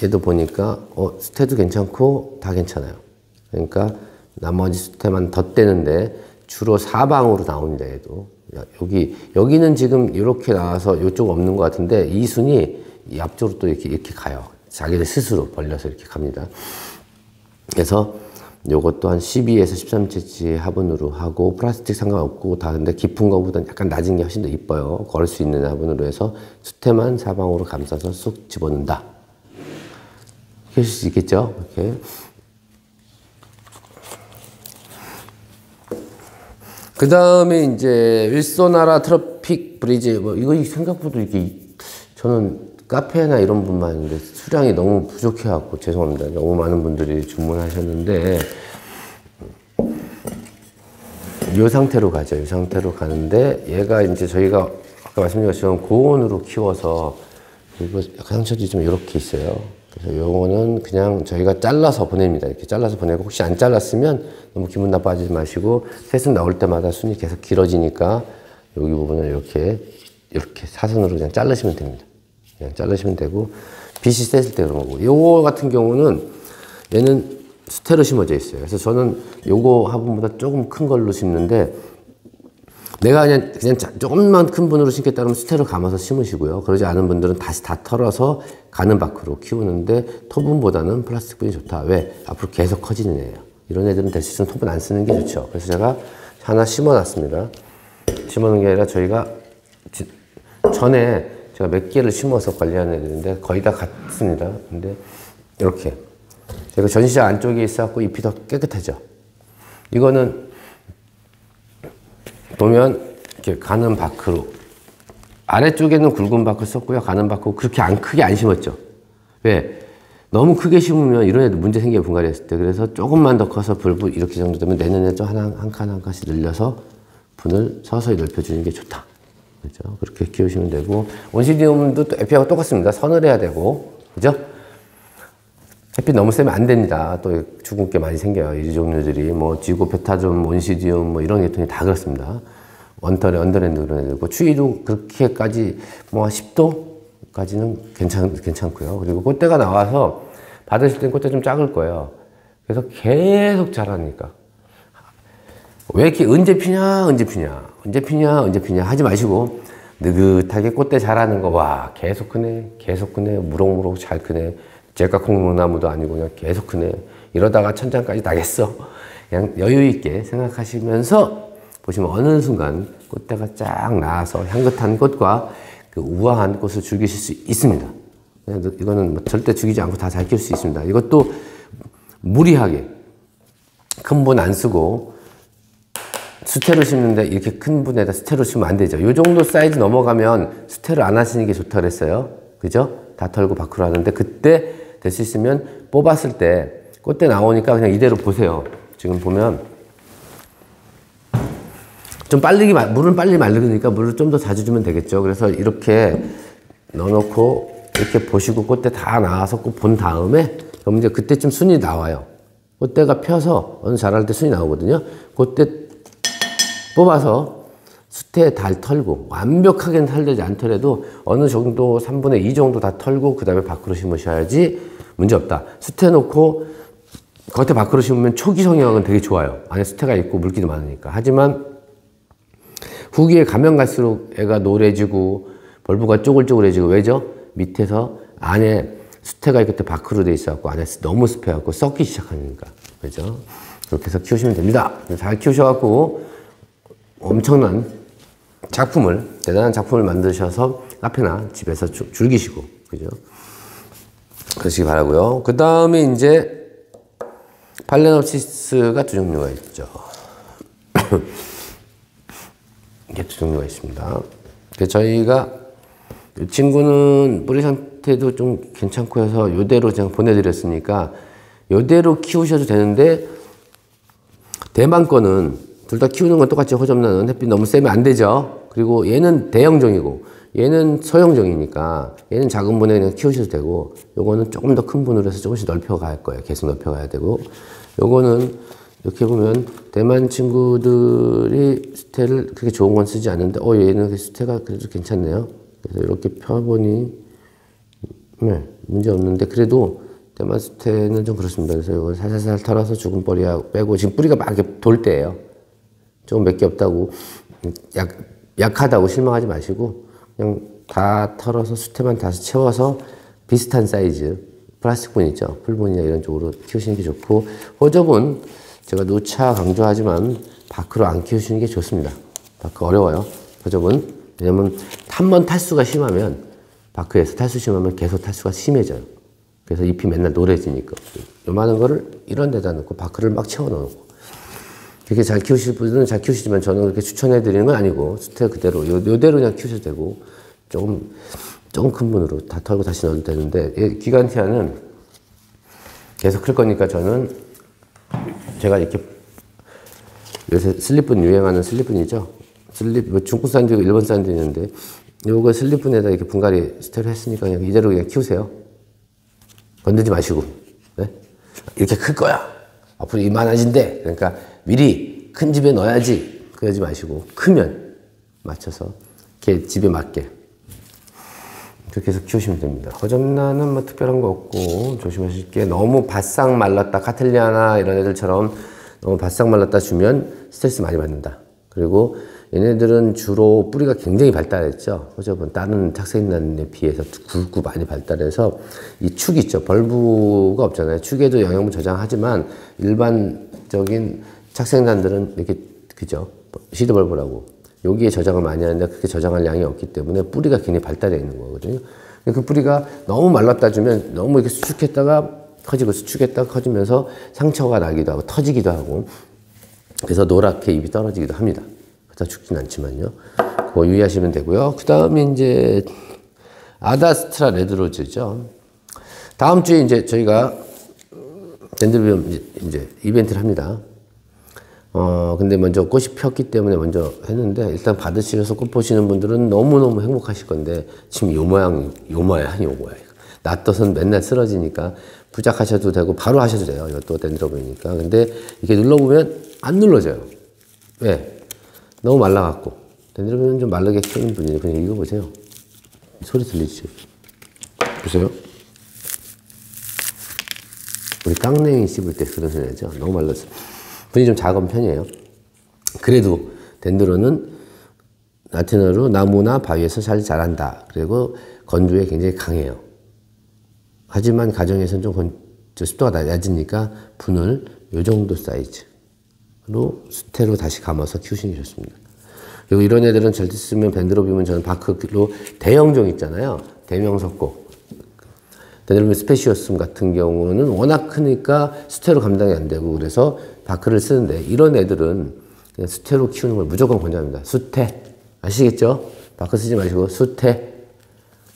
얘도 보니까 수태도 괜찮고 다 괜찮아요. 그러니까 나머지 수태만 덧대는데 주로 사방으로 나옵니다. 얘도 여기는 지금 이렇게 나와서 이쪽 없는 것 같은데, 이 순이 이 앞쪽으로 또 이렇게 가요. 자기를 스스로 벌려서 이렇게 갑니다. 그래서 요것도 한 12에서 13cm 화분으로 하고, 플라스틱 상관없고 다, 근데 깊은 거보다 약간 낮은 게 훨씬 더 이뻐요. 걸을 수 있는 화분으로 해서 수태만 사방으로 감싸서 쑥 집어넣는다. 이렇게 하실 수 있겠죠? 이렇게. 그 다음에 이제 윌소나라 트로픽 브리즈, 이거 생각보다 이렇게, 저는 카페나 이런 분만 있는데 수량이 너무 부족해갖고 죄송합니다. 너무 많은 분들이 주문하셨는데, 이 상태로 가죠. 이 상태로 가는데, 얘가 이제 저희가 아까 말씀드린 것처럼 고온으로 키워서 그리고 상처들이 좀 이렇게 있어요. 그래서 요거는 그냥 저희가 잘라서 보냅니다. 이렇게 잘라서 보내고 혹시 안 잘랐으면 너무 기분 나빠하지 마시고 새순 나올 때마다 순이 계속 길어지니까 여기 부분을 이렇게 사선으로 그냥 자르시면 됩니다. 그냥 자르시면 되고 빛이 셌을 때 그런 거고 요거 같은 경우는 얘는 수태로 심어져 있어요. 그래서 저는 요거 화분보다 조금 큰 걸로 심는데 내가 그냥 조금만 큰 분으로 심겠다 그러면 수태로 감아서 심으시고요. 그러지 않은 분들은 다시 다 털어서 가는 밖으로 키우는데 토분보다는 플라스틱 분이 좋다. 왜? 앞으로 계속 커지는 애예요. 이런 애들은 될 수 있으면 토분 안 쓰는 게 좋죠. 그래서 제가 하나 심어 놨습니다. 심어 놓은 게 아니라 저희가 전에 제가 몇 개를 심어서 관리하는 애들인데 거의 다 같습니다. 근데 이렇게 제가 전시장 안쪽에 있어갖고 잎이 더 깨끗하죠. 이거는 보면 이렇게 가는 밖으로 아래쪽에는 굵은 밖을 썼고요. 가는 밖으로 그렇게 크게 안 심었죠. 왜? 너무 크게 심으면 이런 애들 문제 생겨요. 분갈이 했을 때. 그래서 조금만 더 커서 불 이렇게 정도 되면 내년에 또 한 칸씩 늘려서 분을 서서히 넓혀주는 게 좋다. 그렇죠? 그렇게 키우시면 되고 온시디움도 또 에피하고 똑같습니다. 선을 해야 되고 그죠? 햇빛 너무 세면 안 됩니다. 또 죽은 게 많이 생겨요. 이 종류들이 뭐 지고페타좀, 온시디움 뭐 이런 계통이 다 그렇습니다. 언더랜드 그런 애들. 추위도 그렇게까지 뭐 10도까지는 괜찮고요. 그리고 꽃대가 나와서 받으실 땐 꽃대 좀 작을 거예요. 그래서 계속 자라니까. 왜 이렇게 언제 피냐 하지 마시고 느긋하게 꽃대 자라는 거 와 계속 크네 무럭무럭 잘 크네. 제가 콩나무도 아니고 그냥 계속 크네. 이러다가 천장까지 나겠어. 그냥 여유 있게 생각하시면서 보시면 어느 순간 꽃대가 쫙 나와서 향긋한 꽃과 그 우아한 꽃을 즐기실 수 있습니다. 이거는 뭐 절대 죽이지 않고 다 잘 키울 수 있습니다. 이것도 무리하게 큰 분 안 쓰고 수태로 심는데 이렇게 큰 분에다 수태로 심으면 안 되죠. 이 정도 사이즈 넘어가면 수태를 안 하시는 게 좋다 그랬어요. 그죠? 다 털고 밖으로 하는데 그때 될 수 있으면 뽑았을 때 꽃대 나오니까 그냥 이대로 보세요. 지금 보면 좀 물은 빨리 마르니까 물을 좀 더 자주 주면 되겠죠. 그래서 이렇게 넣어놓고 이렇게 보시고 꽃대 다 나와서 꼭 본 다음에 그럼 이제 그때쯤 순이 나와요. 꽃대가 펴서 어느 자랄 때 순이 나오거든요. 그때 뽑아서 수태에 달 털고 완벽하게는 털되지 않더라도 어느 정도 3분의 2 정도 다 털고 그 다음에 밖으로 심으셔야지 문제없다. 수태 놓고 겉에 밖으로 심으면 초기 성형은 되게 좋아요. 안에 수태가 있고 물기도 많으니까. 하지만 후기에 가면 갈수록 애가 노래지고 벌브가 쪼글쪼글해지고 왜죠? 밑에서 안에 수태가 겉에 밖으로 돼 있어갖고 안에 너무 습해갖고 썩기 시작하니까. 그죠? 그렇게 해서 키우시면 됩니다. 잘 키우셔갖고 엄청난 대단한 작품을 만드셔서 카페나 집에서 즐기시고, 그죠? 그러시기 바라고요. 그 다음에 이제 팔레놉시스가 두 종류가 있죠. 이게 두 종류가 있습니다. 저희가 이 친구는 뿌리 상태도 좀 괜찮고 해서 이대로 제가 보내드렸으니까 이대로 키우셔도 되는데 대만 거는 둘 다 키우는 건 똑같이 호접나는 햇빛 너무 세면 안 되죠. 그리고 얘는 대형종이고 얘는 소형종이니까 얘는 작은 분에 그냥 키우셔도 되고 요거는 조금 더 큰 분으로 해서 조금씩 넓혀갈 거예요. 계속 넓혀가야 되고 요거는 이렇게 보면 대만 친구들이 수태를 그렇게 좋은 건 쓰지 않는데 얘는 수태가 그래도 괜찮네요. 그래서 이렇게 펴보니 네, 문제 없는데 그래도 대만 수태는 좀 그렇습니다. 그래서 이걸 살살살 털어서 죽은 뿌리 빼고 지금 뿌리가 막 이렇게 돌 때예요. 조금 몇 개 없다고 약하다고 실망하지 마시고 그냥 다 털어서 수태만 다시 채워서 비슷한 사이즈 플라스틱 분 있죠. 풀분이나 이런 쪽으로 키우시는 게 좋고 호접은 제가 누차 강조하지만 밖으로 안 키우시는 게 좋습니다. 밖으로 어려워요. 호접은 왜냐면 한 번 탈수가 심하면 밖에서 탈수 심하면 계속 탈수가 심해져요. 그래서 잎이 맨날 노래지니까 요만한 거를 이런 데다 넣고 밖을 막 채워 넣고 그렇게 잘 키우실 분들은 잘 키우시지만 저는 그렇게 추천해 드리는 건 아니고 수태 그대로 요대로 그냥 키우셔도 되고 조금 큰 분으로 다 털고 다시 넣어도 되는데 기간티아는 계속 클 거니까 저는 제가 이렇게 요새 슬립분 유행하는 슬립분이죠. 슬립, 뭐 중국 산도 있고 일본 산도 있는데, 요거 슬립분에다 이렇게 분갈이 스테로 했으니까 그냥 이대로 그냥 키우세요. 건들지 마시고. 네? 이렇게 클 거야. 앞으로 이만해진대. 그러니까 미리 큰 집에 넣어야지. 그러지 마시고, 크면 맞춰서, 이렇게 집에 맞게. 그렇게 해서 키우시면 됩니다. 허접란은 뭐 특별한 거 없고, 조심하실 게 너무 바싹 말랐다. 카텔리아나 이런 애들처럼 너무 바싹 말랐다 주면 스트레스 많이 받는다. 그리고 얘네들은 주로 뿌리가 굉장히 발달했죠. 허접은 다른 착색란에 비해서 굵고 많이 발달해서 이 축 있죠. 벌브가 없잖아요. 축에도 영양분 저장하지만 일반적인 착색란들은 이렇게 그죠. 시드벌브라고 여기에 저장을 많이 하는데 그렇게 저장할 양이 없기 때문에 뿌리가 굉장히 발달해 있는 거거든요. 그 뿌리가 너무 말랐다 주면 너무 이렇게 수축했다가 커지고 수축했다가 커지면서 상처가 나기도 하고 터지기도 하고 그래서 노랗게 잎이 떨어지기도 합니다. 그렇다 죽진 않지만요. 그거 유의하시면 되고요. 그 다음에 이제 아다스트라 레드로즈죠. 다음 주에 이제 저희가 덴드로비움 이제 이벤트를 합니다. 근데 먼저 꽃이 폈기 때문에 먼저 했는데 일단 받으시면서 꽃 보시는 분들은 너무너무 행복하실 건데 지금 요 모양. 놔둬선 맨날 쓰러지니까 부작하셔도 되고 바로 하셔도 돼요. 이것도 덴드로비움이니까. 근데 이렇게 눌러보면 안 눌러져요. 왜? 너무 말라갖고. 덴드로비움은 좀 마르게 키우는 분이에요. 그냥 이거 보세요. 소리 들리시죠? 보세요. 우리 깡냉이 씹을 때 그런 소리 나죠? 너무 말랐어. 분이 좀 작은 편이에요. 그래도 덴드론은 나티너로 나무나 바위에서 잘 자란다. 그리고 건조에 굉장히 강해요. 하지만 가정에서는 좀 습도가 낮으니까 분을 요 정도 사이즈로 수태로 다시 감아서 키우시는 게 좋습니다. 그리고 이런 애들은 절대 쓰면 덴드로비움은 저는 바크로 대형종 있잖아요. 대명석고. 덴드로비움 스페시어스 같은 경우는 워낙 크니까 수태로 감당이 안 되고 그래서 바크를 쓰는데 이런 애들은 그냥 수태로 키우는 걸 무조건 권장합니다. 수태. 아시겠죠? 바크 쓰지 마시고 수태.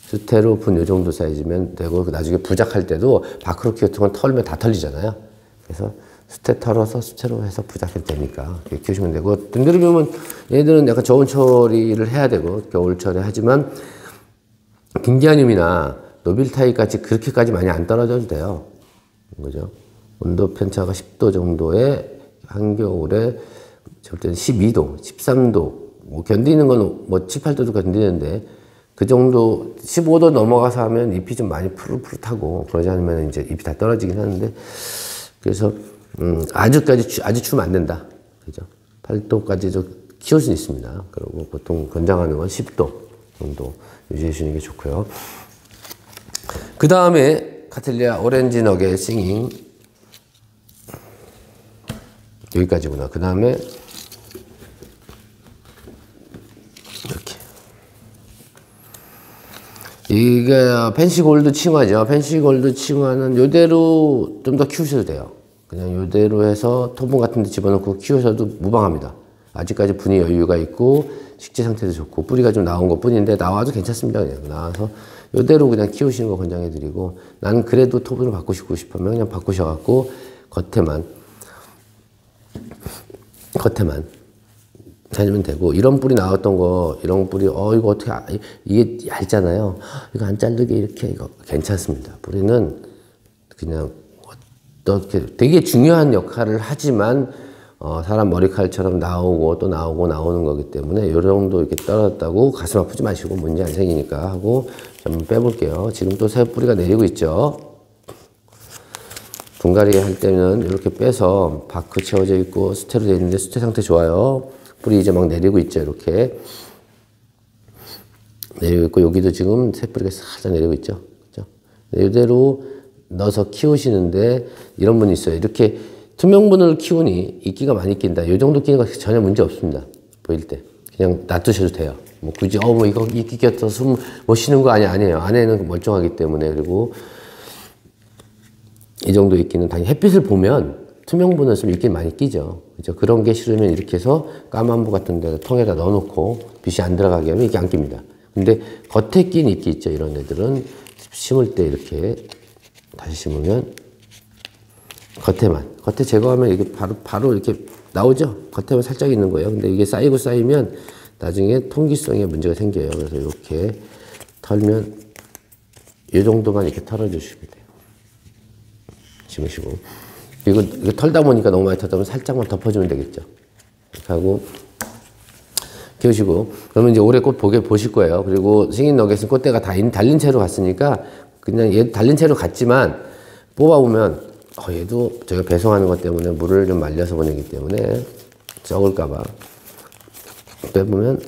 수태로 분 요 정도 사이즈면 되고 나중에 부작할 때도 바크로 키우는 건 털면 다 털리잖아요. 그래서 수태 털어서 수태로 해서 부작할 때니까 키우시면 되고 덴드로비움은 얘들은 약간 저온 처리를 해야 되고 겨울철에 하지만 빙디아늄이나 노빌타입 같이 그렇게까지 많이 안 떨어져도 돼요. 그죠? 온도 편차가 10도 정도에 한겨울에 절 때는 12도, 13도 뭐 견디는 건 뭐 7, 8도도 견디는데 그 정도 15도 넘어가서 하면 잎이 좀 많이 푸릇푸릇하고 그러지 않으면 이제 잎이 다 떨어지긴 하는데 그래서 아주 추우면 안 된다. 그죠? 8도까지도 키울 수 있습니다. 그리고 보통 권장하는 건 10도 정도 유지해 주시는 게 좋고요. 그 다음에 카텔리아 오렌지 너겟 싱잉 여기까지구나. 그 다음에 이렇게 이게 펜시골드 칭화죠. 펜시골드 칭화는 요대로 좀 더 키우셔도 돼요. 그냥 요대로 해서 토분 같은 데 집어넣고 키우셔도 무방합니다. 아직까지 분이 여유가 있고 식재 상태도 좋고 뿌리가 좀 나온 것 뿐인데 나와도 괜찮습니다. 그냥 나와서 요대로 그냥 키우시는 거 권장해 드리고 나는 그래도 토분을 바꾸시고 싶으면 그냥 바꾸셔갖고 겉에만 다니면 되고 이런 뿌리 나왔던 거 이런 뿌리 이거 어떻게 이게 얇잖아요. 이거 안 자르게 이렇게 이거 괜찮습니다. 뿌리는 그냥 어떻게 되게 중요한 역할을 하지만 사람 머리칼처럼 나오고 또 나오는 거기 때문에 요 정도 이렇게 떨어졌다고 가슴 아프지 마시고 문제 안 생기니까 하고 한번 빼볼게요. 지금 또 새 뿌리가 내리고 있죠. 분갈이 할 때는 이렇게 빼서 바크 채워져 있고 수태로 되어 있는데 수태 상태 좋아요. 뿌리 이제 막 내리고 있죠. 이렇게 내리고 있고 여기도 지금 새 뿌리가 살짝 내리고 있죠. 그렇죠? 이대로 넣어서 키우시는데 이런 분이 있어요. 이렇게 투명분을 키우니 이끼가 많이 낀다. 이 정도 끼는 거 전혀 문제 없습니다. 보일 때 그냥 놔두셔도 돼요. 뭐 굳이 뭐 이거 이끼 껴서 숨 못 쉬는 거 아니에요. 안에는 멀쩡하기 때문에. 그리고 이 정도 이끼는 당연히 햇빛을 보면 투명분을 쓰면 이끼 많이 끼죠. 그죠? 그런 게 싫으면 이렇게 해서 까만부 같은 데 통에다 넣어놓고 빛이 안 들어가게 하면 이게 안 낍니다. 근데 겉에 낀 이끼 있죠. 이런 애들은 심을 때 이렇게 다시 심으면 겉에 제거하면 이게 바로 이렇게 나오죠. 겉에만 살짝 있는 거예요. 근데 이게 쌓이면 나중에 통기성에 문제가 생겨요. 그래서 이렇게 털면 이 정도만 이렇게 털어주시면 돼요. 심으시고. 그리고 이거 털다 보니까 너무 많이 털다 보면 살짝만 덮어주면 되겠죠. 이렇게 하고 키우시고. 그러면 이제 올해 꽃 보실 거예요. 그리고 싱잉 너겟은 꽃대가 달린 채로 갔으니까 그냥 얘 달린 채로 갔지만 뽑아보면 얘도 저희가 배송하는 것 때문에 물을 좀 말려서 보내기 때문에 썩을까봐 빼보면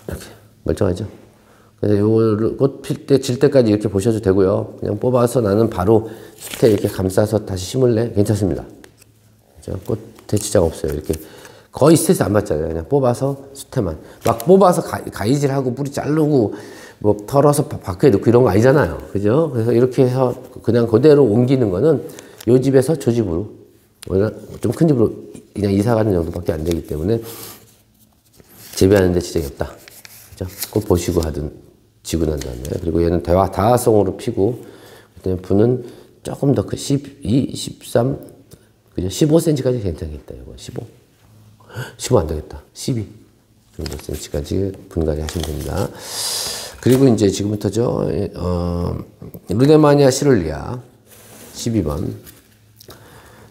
이렇게 멀쩡하죠. 그래서 요거를 꽃 필 때, 질 때까지 이렇게 보셔도 되고요. 그냥 뽑아서 나는 바로 숯에 이렇게 감싸서 다시 심을래? 괜찮습니다. 그죠? 꽃 대치장 없어요. 이렇게 거의 스트레스 안 받잖아요. 그냥 뽑아서 숯에만. 막 뽑아서 가위질하고 뿌리 자르고 뭐 털어서 바퀴에 넣고 이런 거 아니잖아요. 그죠? 그래서 이렇게 해서 그냥 그대로 옮기는 거는 요 집에서 저 집으로 좀 큰 집으로 그냥 이사 가는 정도밖에 안 되기 때문에 재배하는 데 지장이 없다. 그죠? 꼭 보시고 하든 지고 난 다음에. 그리고 얘는 다화성으로 피고 그다음에 분은 조금 더 12, 13, 그죠? 15cm까지 괜찮겠다. 이거 15 안 되겠다. 12 정도 cm까지 분갈이 하시면 됩니다. 그리고 이제 지금부터죠. 루데마니아 시룰리아 12번.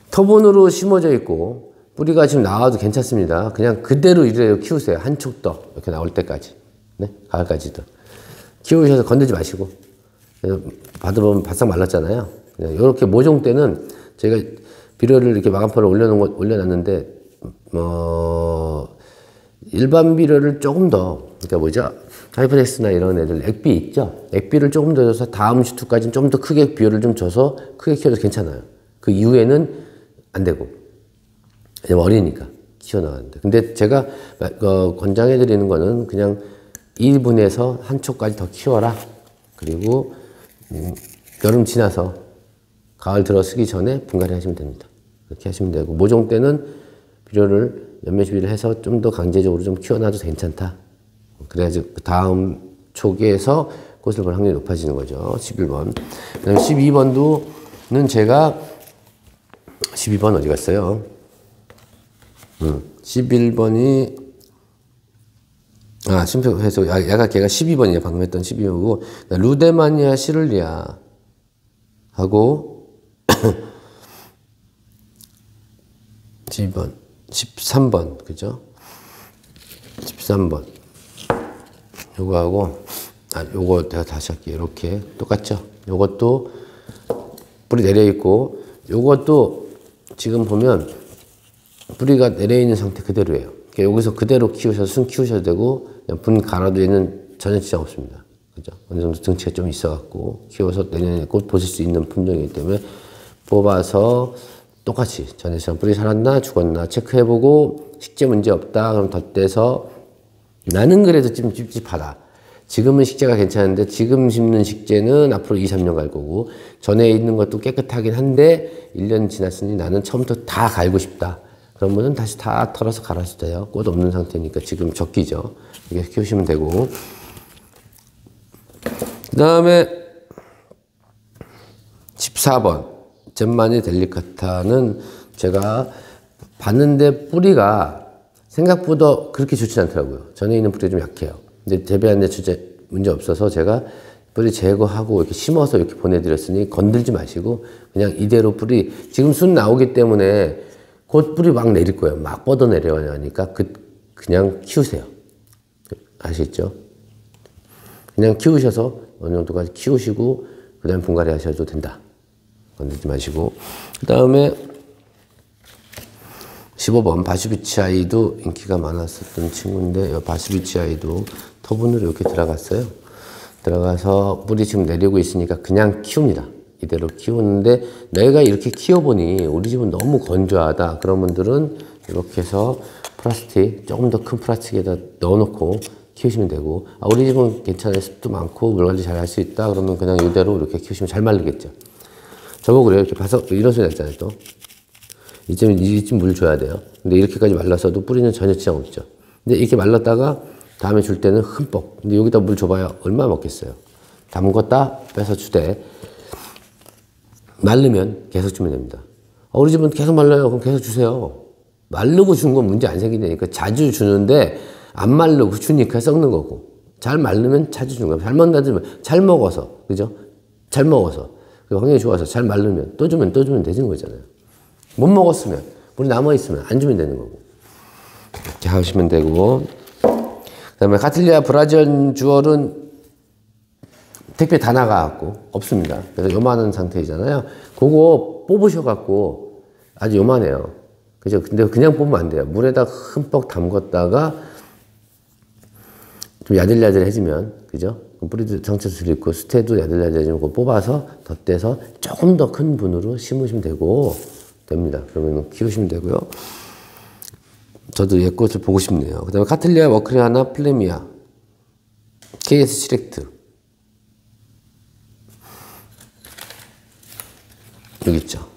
터본으로 심어져 있고 뿌리가 지금 나와도 괜찮습니다. 그냥 그대로 이래요. 키우세요. 한 촉 더 이렇게 나올 때까지. 네? 가을까지도. 키우셔서 건들지 마시고. 받아보면 바싹 말랐잖아요. 그냥 이렇게 모종 때는 제가 비료를 이렇게 마감포를 올려놨는데 일반 비료를 조금 더, 그러니까 뭐죠? 하이퍼넥스나 이런 애들 액비 있죠? 액비를 조금 더 줘서 다음 슈트까지는 좀 더 크게 비료를 좀 줘서 크게 키워도 괜찮아요. 그 이후에는 안 되고. 왜냐면 어리니까 키워나가는데. 근데 제가 권장해 드리는 거는 그냥 1분에서 한 촉까지 더 키워라. 그리고 여름 지나서 가을 들어서기 전에 분갈이 하시면 됩니다. 그렇게 하시면 되고, 모종 때는 비료를 연면 시비를 해서 좀 더 강제적으로 좀 키워놔도 괜찮다. 그래야지 그 다음 초기에서 꽃을 볼 확률이 높아지는 거죠. 11번. 그 다음에 12번도는 제가 12번 어디 갔어요? 11번이 심표해서 야각계가 12번이에요. 방금 했던 12번이고 루데마니아 시룰리아 하고 12번 13번 그죠? 13번 요거하고 요거 내가 다시 할게요. 이렇게 똑같죠? 요것도 뿌리 내려 있고 요것도 지금 보면 뿌리가 내려 있는 상태 그대로예요. 그러니까 여기서 그대로 키우셔서 순 키우셔도 되고 그냥 분 갈아도 얘는 전혀 지장 없습니다. 그죠? 어느 정도 등치가 좀 있어갖고 키워서 내년에 꽃 보실 수 있는 품종이기 때문에 뽑아서 똑같이 전에처럼 뿌리 살았나 죽었나 체크해보고 식재 문제 없다 그럼 덧대서 나는 그래도 좀 찝찝하다. 지금은 식재가 괜찮은데 지금 심는 식재는 앞으로 2, 3년 갈 거고 전에 있는 것도 깨끗하긴 한데 1년 지났으니 나는 처음부터 다 갈고 싶다. 그러면은 다시 다 털어서 갈아도 돼요. 꽃 없는 상태니까 지금 적기죠. 이렇게 키우시면 되고. 그 다음에 14번 젠마니 델리카타는 제가 봤는데 뿌리가 생각보다 그렇게 좋지 않더라고요. 전에 있는 뿌리가 좀 약해요. 근데 재배하는데 문제 없어서 제가 뿌리 제거하고 이렇게 심어서 이렇게 보내드렸으니 건들지 마시고 그냥 이대로 뿌리 지금 순 나오기 때문에 곧 뿌리 막 내릴 거예요. 막 뻗어 내려가니까 그냥 키우세요. 아시겠죠? 그냥 키우셔서 어느 정도까지 키우시고 그 다음에 분갈이 하셔도 된다. 건들지 마시고. 그 다음에 15번 바슈비치아이도 인기가 많았었던 친구인데 이 바슈비치아이도 터분으로 이렇게 들어갔어요. 들어가서 뿌리 지금 내리고 있으니까 그냥 키웁니다. 이대로 키우는데 내가 이렇게 키워보니 우리 집은 너무 건조하다. 그런 분들은 이렇게 해서 플라스틱 조금 더 큰 플라스틱에다 넣어놓고 키우시면 되고 우리 집은 괜찮아요. 습도 많고 물 관리 잘 할 수 있다. 그러면 그냥 이대로 이렇게 키우시면 잘 말리겠죠. 저보고 그래요. 이렇게 봐서 이런 소리 났잖아요. 또 이쯤 물 줘야 돼요. 근데 이렇게까지 말랐어도 뿌리는 전혀 지장 없죠. 근데 이렇게 말랐다가 다음에 줄 때는 흠뻑. 근데 여기다 물 줘봐야 얼마 먹겠어요. 담궜다 빼서 주되 말르면 계속 주면 됩니다. 우리 집은 계속 말라요. 그럼 계속 주세요. 마르고 준 건 문제 안 생기니까 자주 주는데 안 마르고 주니까 썩는 거고 잘 마르면 자주 주는 거야. 잘 먹는다면 잘 먹어서 그죠? 잘 먹어서 환경이 좋아서 잘 마르면 또 주면 되는 거잖아요. 못 먹었으면 물이 남아 있으면 안 주면 되는 거고 이렇게 하시면 되고 그다음에 카틀리아 브라지언 주얼은 택배 다 나가갖고 없습니다. 그래서 요만한 상태이잖아요. 그거 뽑으셔갖고 아주 요만해요. 그죠? 근데 그냥 뽑으면 안 돼요. 물에다 흠뻑 담궜다가 좀 야들야들해지면, 그죠? 뿌리도 상처도 줄이고 수태도 야들야들해지면 그거 뽑아서 덧대서 조금 더 큰 분으로 심으시면 됩니다. 그러면 키우시면 되고요. 저도 얘 꽃을 보고 싶네요. 그 다음에 카틀리아 워크리아나 플레미아 KS 시렉트 여기 있죠.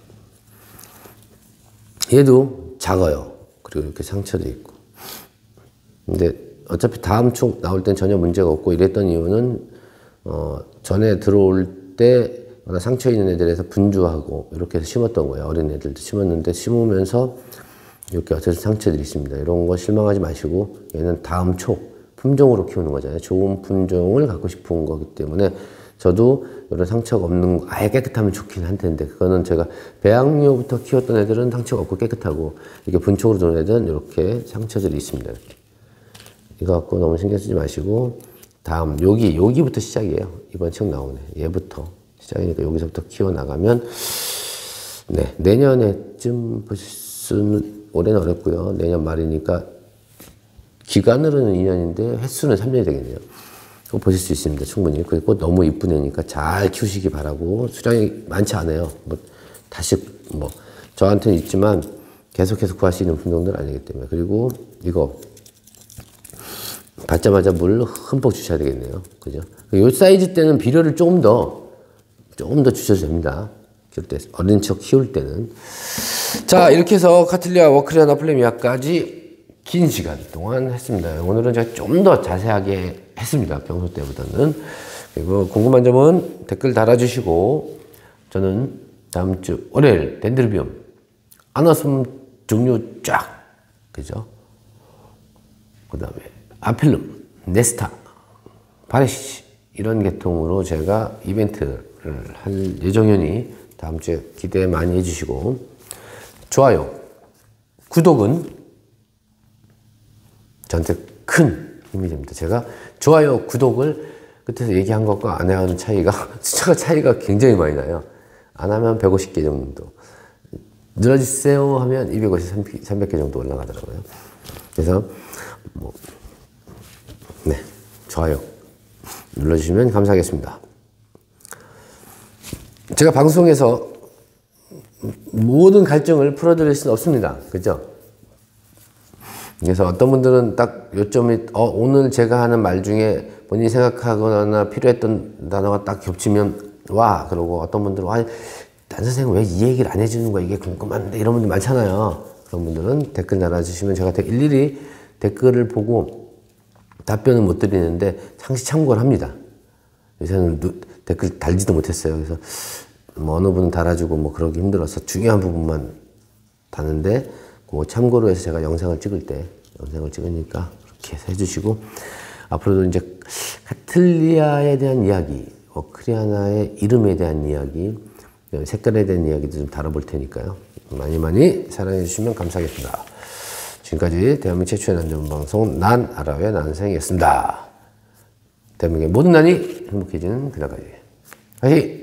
얘도 작아요. 그리고 이렇게 상처도 있고. 근데 어차피 다음 촉 나올 땐 전혀 문제가 없고 이랬던 이유는 전에 들어올 때 상처 있는 애들에서 분주하고 이렇게 해서 심었던 거예요. 어린 애들도 심었는데 심으면서 이렇게 어쨌든 상처들이 있습니다. 이런 거 실망하지 마시고 얘는 다음 촉 품종으로 키우는 거잖아요. 좋은 품종을 갖고 싶은 거기 때문에 저도 이런 상처가 없는 거 아예 깨끗하면 좋긴 한 텐데 그거는 제가 배양료부터 키웠던 애들은 상처가 없고 깨끗하고 이렇게 분촉으로 들어온 애들은 이렇게 상처들이 있습니다. 이렇게. 이거 갖고 너무 신경 쓰지 마시고 다음 여기부터 시작이에요. 이번 책 나오네. 얘부터 시작이니까 여기서부터 키워나가면 네 내년에쯤 보실 수는 올해는 어렵고요. 내년 말이니까 기간으로는 2년인데 횟수는 3년이 되겠네요. 그거 보실 수 있습니다. 충분히. 그리고 너무 이쁜 애니까 잘 키우시기 바라고 수량이 많지 않아요. 다시 저한테는 있지만 계속해서 구할 수 있는 품종들은 아니기 때문에 그리고 이거 받자마자 물 흠뻑 주셔야 되겠네요. 그죠? 이 사이즈 때는 비료를 조금 더 주셔도 됩니다. 키울 때, 어린 척 키울 때는. 자, 이렇게 해서 카틀리아 워크리아나 플레미아까지 긴 시간 동안 했습니다. 오늘은 제가 좀 더 자세하게 했습니다. 평소 때보다는. 그리고 궁금한 점은 댓글 달아주시고, 저는 다음 주 월요일 덴드로비움, 아나스움 종류 쫙, 그죠? 그 다음에 아필름, 네스타, 바레시치 이런 계통으로 제가 이벤트를 할 예정이니 다음 주에 기대 많이 해주시고 좋아요, 구독은 저한테 큰 힘이 됩니다. 제가 좋아요, 구독을 끝에서 얘기한 것과 안 하는 차이가 숫자가 차이가 굉장히 많이 나요. 안 하면 150개 정도, 늘어주세요 하면 250, 300개 정도 올라가더라고요. 그래서 네, 좋아요 눌러주시면 감사하겠습니다. 제가 방송에서 모든 갈증을 풀어드릴 수는 없습니다. 그죠? 그래서 어떤 분들은 딱 요점이 오늘 제가 하는 말 중에 본인이 생각하거나 필요했던 단어가 딱 겹치면 와 그러고 어떤 분들은 와 난 선생님 왜 이 얘기를 안 해주는 거야 이게 궁금한데 이런 분들 많잖아요. 그런 분들은 댓글 달아주시면 제가 일일이 댓글을 보고 답변은 못 드리는데 상시 참고를 합니다. 요새는 댓글 달지도 못했어요. 그래서 어느 분은 달아주고 그러기 힘들어서 중요한 부분만 다는데 그거 참고로 해서 제가 영상을 찍으니까 그렇게 해서 해주시고 앞으로도 이제 카틀리아에 대한 이야기, 워크리아나의 이름에 대한 이야기, 색깔에 대한 이야기도 좀 다뤄볼 테니까요. 많이 사랑해 주시면 감사하겠습니다. 지금까지 대한민국 최초의 난전방송 난 알아요의 난생이었습니다. 대한민국의 모든 난이 행복해지는 그날까지. 화이팅!